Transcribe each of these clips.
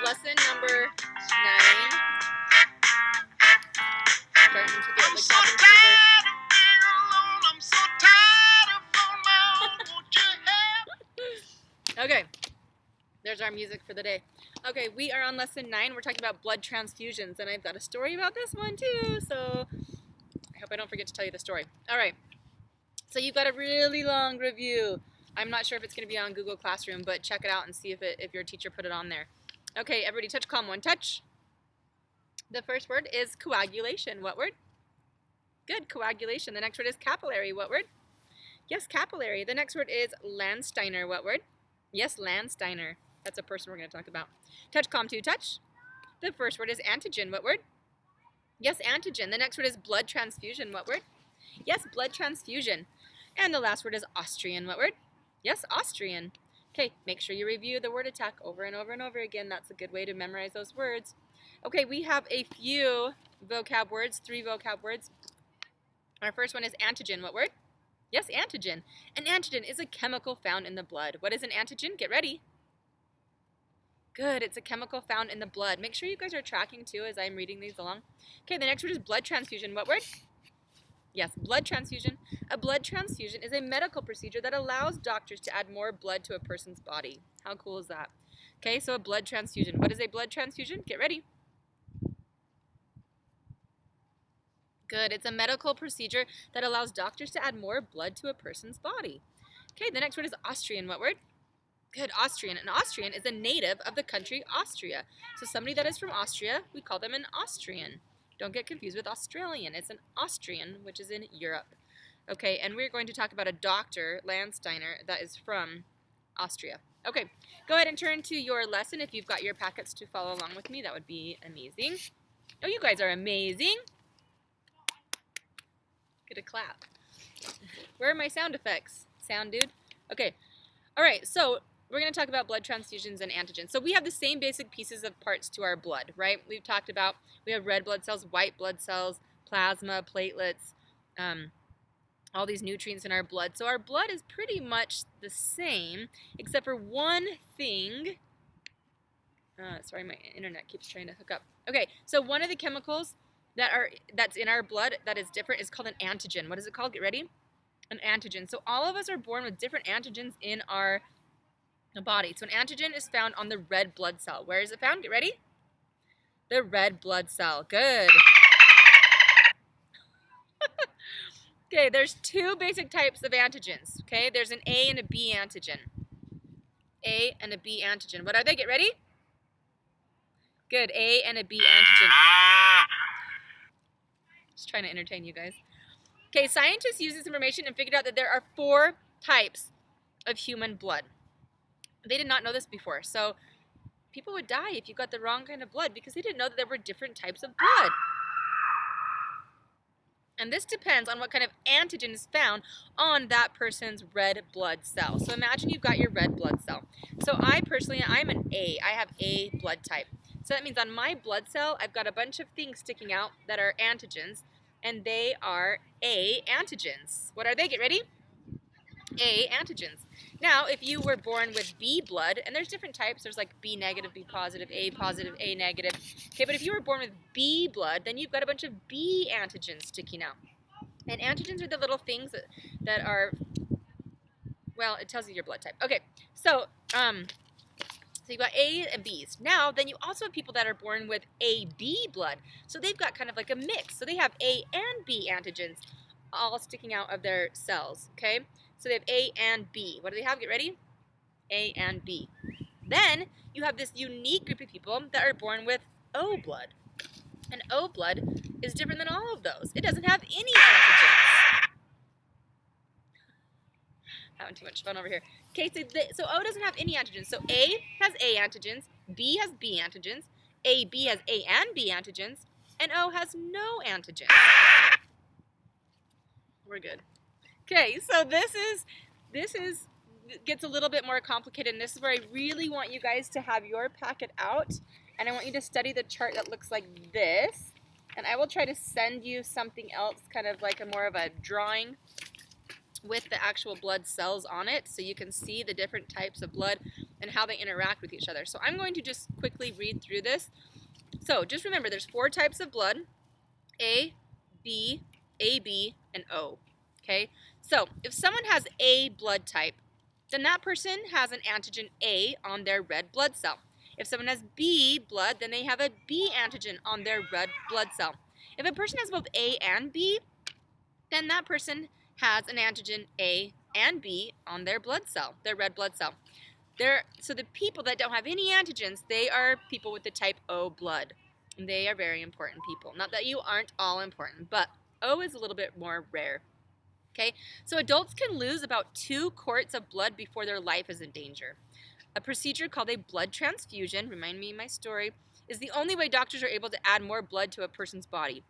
lesson number 9. Starting to get like cabin fever. Okay, there's our music for the day. Okay, we are on lesson 9. We're talking about blood transfusions, and I've got a story about this one too, so I hope I don't forget to tell you the story. All right, so you've got a really long review. I'm not sure if it's going to be on Google Classroom, but check it out and see if your teacher put it on there. Okay, everybody touch calm. 1 touch. The first word is coagulation. What word? Good, coagulation. The next word is capillary. What word? Yes, capillary. The next word is Landsteiner. What word? Yes, Landsteiner. That's a person we're going to talk about. Touch calm 2 touch. The first word is antigen. What word? Yes, antigen. The next word is blood transfusion. What word? Yes, blood transfusion. And the last word is Austrian. What word? Yes, Austrian. Okay, make sure you review the word attack over and over and over again. That's a good way to memorize those words. Okay, we have a few vocab words, 3 vocab words. Our first one is antigen. What word? Yes, antigen. An antigen is a chemical found in the blood. What is an antigen? Get ready. Good, it's a chemical found in the blood. Make sure you guys are tracking too as I'm reading these along. Okay, the next word is blood transfusion. What word? Yes, blood transfusion. A blood transfusion is a medical procedure that allows doctors to add more blood to a person's body. How cool is that? Okay, so a blood transfusion. What is a blood transfusion? Get ready. Good, it's a medical procedure that allows doctors to add more blood to a person's body. Okay, the next word is Austrian. What word? Good, Austrian. An Austrian is a native of the country Austria. So somebody that is from Austria, we call them an Austrian. Don't get confused with Australian. It's an Austrian, which is in Europe. Okay, and we're going to talk about a doctor, Landsteiner, that is from Austria. Okay, go ahead and turn to your lesson. If you've got your packets to follow along with me, that would be amazing. Oh, you guys are amazing. Get a clap. Where are my sound effects? Sound dude? Okay, all right, so we're going to talk about blood transfusions and antigens. So we have the same basic pieces of parts to our blood, right? We've talked about, we have red blood cells, white blood cells, plasma, platelets, all these nutrients in our blood. So our blood is pretty much the same, except for one thing. Sorry, my internet keeps trying to hook up. Okay, so one of the chemicals that's in our blood that is different is called an antigen. What is it called? Get ready. An antigen. So all of us are born with different antigens in our body. So an antigen is found on the red blood cell. Where is it found? Get ready. The red blood cell. Good. Okay, there's 2 basic types of antigens. Okay, there's an A and a B antigen. A and a B antigen. What are they? Get ready. Good. A and a B antigen. Just trying to entertain you guys. Okay, scientists used this information and figured out that there are 4 types of human blood. They did not know this before, so people would die if you got the wrong kind of blood because they didn't know that there were different types of blood. And this depends on what kind of antigen is found on that person's red blood cell. So imagine you've got your red blood cell. So I personally, I'm an A. I have A blood type. So that means on my blood cell, I've got a bunch of things sticking out that are antigens, and they are A antigens. What are they? Get ready. A antigens. Now, if you were born with B blood, and there's different types, there's like B negative, B positive, A negative. Okay, but if you were born with B blood, then you've got a bunch of B antigens sticking out. And antigens are the little things that are, well, it tells you your blood type. Okay, so you've got A and Bs. Now, then you also have people that are born with AB blood. So they've got kind of like a mix. So they have A and B antigens all sticking out of their cells, okay? So they have A and B. What do they have? Get ready. A and B. Then you have this unique group of people that are born with O blood. And O blood is different than all of those. It doesn't have any antigens. Having too much fun over here. Okay, so O doesn't have any antigens. So A has A antigens, B has B antigens, AB has A and B antigens, and O has no antigens. We're good. Okay, so this gets a little bit more complicated, and this is where I really want you guys to have your packet out, and I want you to study the chart that looks like this, and I will try to send you something else, kind of like more of a drawing with the actual blood cells on it, so you can see the different types of blood and how they interact with each other. So I'm going to just quickly read through this. So just remember, there's 4 types of blood: A, B, AB, and O. Okay? So if someone has A blood type, then that person has an antigen A on their red blood cell. If someone has B blood, then they have a B antigen on their red blood cell. If a person has both A and B, then that person has an antigen A and B on their blood cell, their red blood cell. So the people that don't have any antigens, they are people with the type O blood. And they are very important people. Not that you aren't all important, but O is a little bit more rare. Okay, so adults can lose about 2 quarts of blood before their life is in danger. A procedure called a blood transfusion, remind me of my story, is the only way doctors are able to add more blood to a person's body.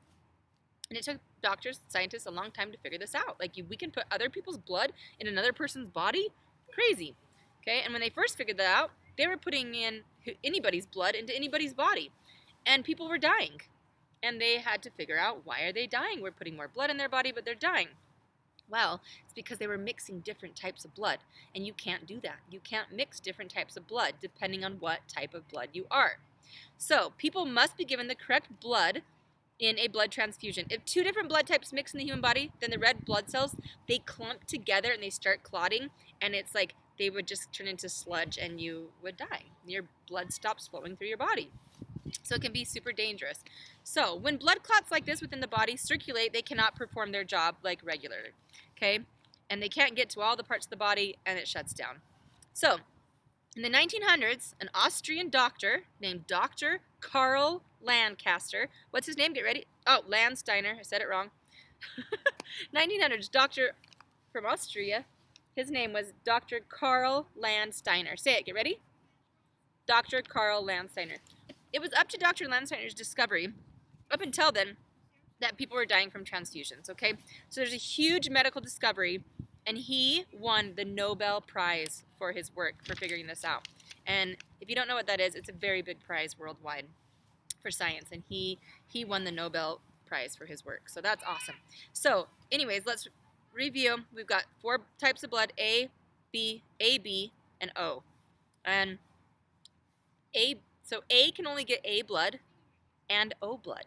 And it took doctors, scientists, a long time to figure this out. Like, we can put other people's blood in another person's body? Crazy. Okay, and when they first figured that out, they were putting in anybody's blood into anybody's body. And people were dying. And they had to figure out, why are they dying? We're putting more blood in their body, but they're dying. Well, it's because they were mixing different types of blood, and you can't do that. You can't mix different types of blood depending on what type of blood you are. So, people must be given the correct blood in a blood transfusion. If 2 different blood types mix in the human body, then the red blood cells, they clump together and they start clotting, and it's like they would just turn into sludge and you would die. Your blood stops flowing through your body. So it can be super dangerous. So when blood clots like this within the body circulate, they cannot perform their job like regularly. Okay? And they can't get to all the parts of the body, and it shuts down. So in the 1900s, an Austrian doctor named Dr. Karl Lancaster, what's his name? Get ready. Oh, Landsteiner. I said it wrong. 1900s, doctor from Austria. His name was Dr. Karl Landsteiner. Say it. Get ready. Dr. Karl Landsteiner. It was up to Dr. Landsteiner's discovery, up until then, that people were dying from transfusions, okay? So there's a huge medical discovery, and he won the Nobel Prize for his work for figuring this out. And if you don't know what that is, it's a very big prize worldwide for science, and he won the Nobel Prize for his work. So that's awesome. So anyways, let's review. We've got 4 types of blood: A, B, AB, and O. And So A can only get A blood and O blood.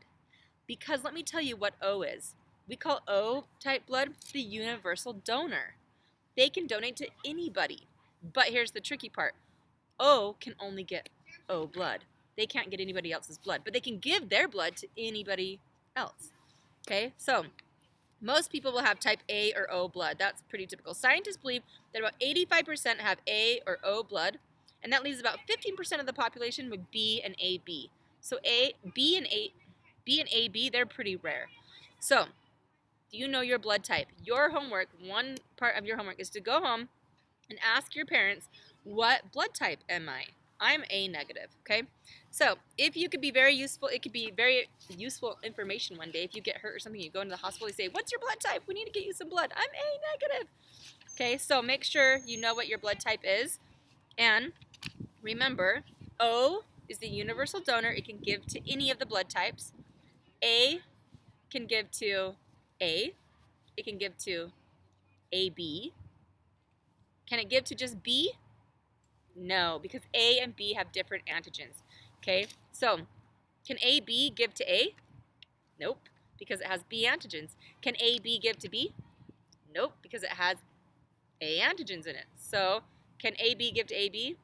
Because let me tell you what O is. We call O type blood the universal donor. They can donate to anybody. But here's the tricky part. O can only get O blood. They can't get anybody else's blood. But they can give their blood to anybody else. Okay, so most people will have type A or O blood. That's pretty typical. Scientists believe that about 85% have A or O blood. And that leaves about 15% of the population with B and AB. So B and AB, they're pretty rare. So, do you know your blood type? Your homework, one part of your homework is to go home and ask your parents, what blood type am I? I'm A negative, okay? So, if you could be very useful, it could be very useful information one day. If you get hurt or something, you go into the hospital, you say, what's your blood type? We need to get you some blood. I'm A negative. Okay, so make sure you know what your blood type is. And remember, O is the universal donor. It can give to any of the blood types. A can give to A. It can give to AB. Can it give to just B? No, because A and B have different antigens. Okay, so can AB give to A? Nope, because it has B antigens. Can AB give to B? Nope, because it has A antigens in it. So can AB give to AB?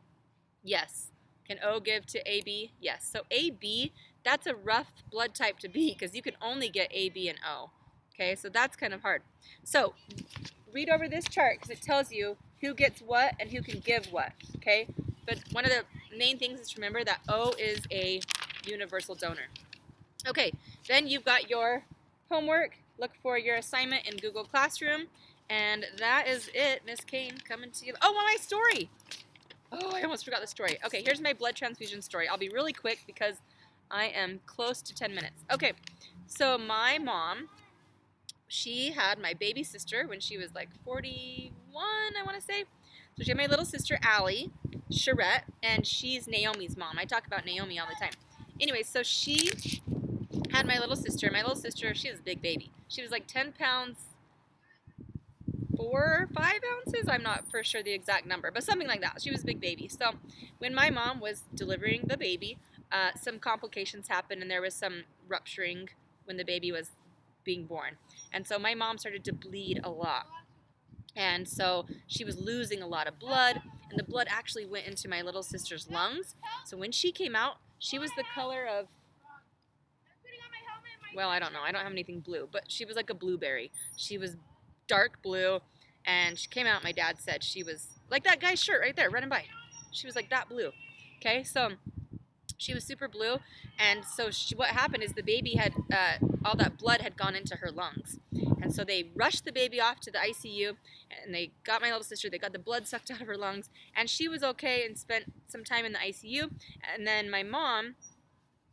Yes. Can O give to AB? Yes. So AB, that's a rough blood type to be because you can only get AB and O. Okay, so that's kind of hard. So read over this chart because it tells you who gets what and who can give what. Okay, but one of the main things is to remember that O is a universal donor. Okay, then you've got your homework. Look for your assignment in Google Classroom. And that is it, Miss Kane coming to you. Oh, my story. Oh, I almost forgot the story. Okay, here's my blood transfusion story. I'll be really quick because I am close to 10 minutes. Okay, so my mom, she had my baby sister when she was like 41, I want to say. So she had my little sister, Allie, Charette, and she's Naomi's mom. I talk about Naomi all the time. Anyway, so she had my little sister. My little sister, she was a big baby. She was like 10 pounds, 4 4 or 5 ounces. I'm not for sure the exact number, but something like that. She was a big baby. So when my mom was delivering the baby, some complications happened, and there was some rupturing when the baby was being born. And so my mom started to bleed a lot. And so she was losing a lot of blood, and the blood actually went into my little sister's lungs. So when she came out, she was the color of, well, I don't know. I don't have anything blue, but she was like a blueberry. She was dark blue, and she came out. My dad said she was like that guy's shirt right there, running by. She was like that blue. Okay, so she was super blue, and so what happened is the baby had, all that blood had gone into her lungs. And so they rushed the baby off to the ICU, and they got my little sister, they got the blood sucked out of her lungs, and she was okay and spent some time in the ICU. And then my mom,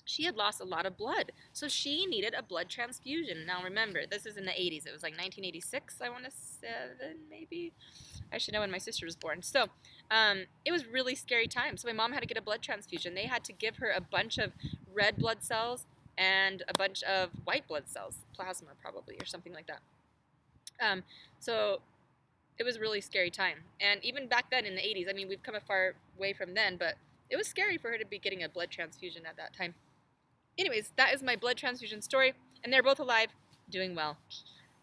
she had lost a lot of blood, so she needed a blood transfusion. Now remember, this is in the 80s. It was like 1986, I want to say, maybe. I should know when my sister was born. So it was really scary time. So my mom had to get a blood transfusion. They had to give her a bunch of red blood cells and a bunch of white blood cells, plasma probably, or something like that. So it was a really scary time. And even back then in the 80s, I mean, we've come a far way from then, but it was scary for her to be getting a blood transfusion at that time. Anyways, that is my blood transfusion story, and they're both alive, doing well.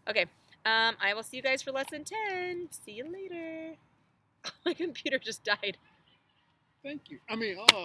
Okay, I will see you guys for lesson 10. See you later. My computer just died. Thank you. I mean,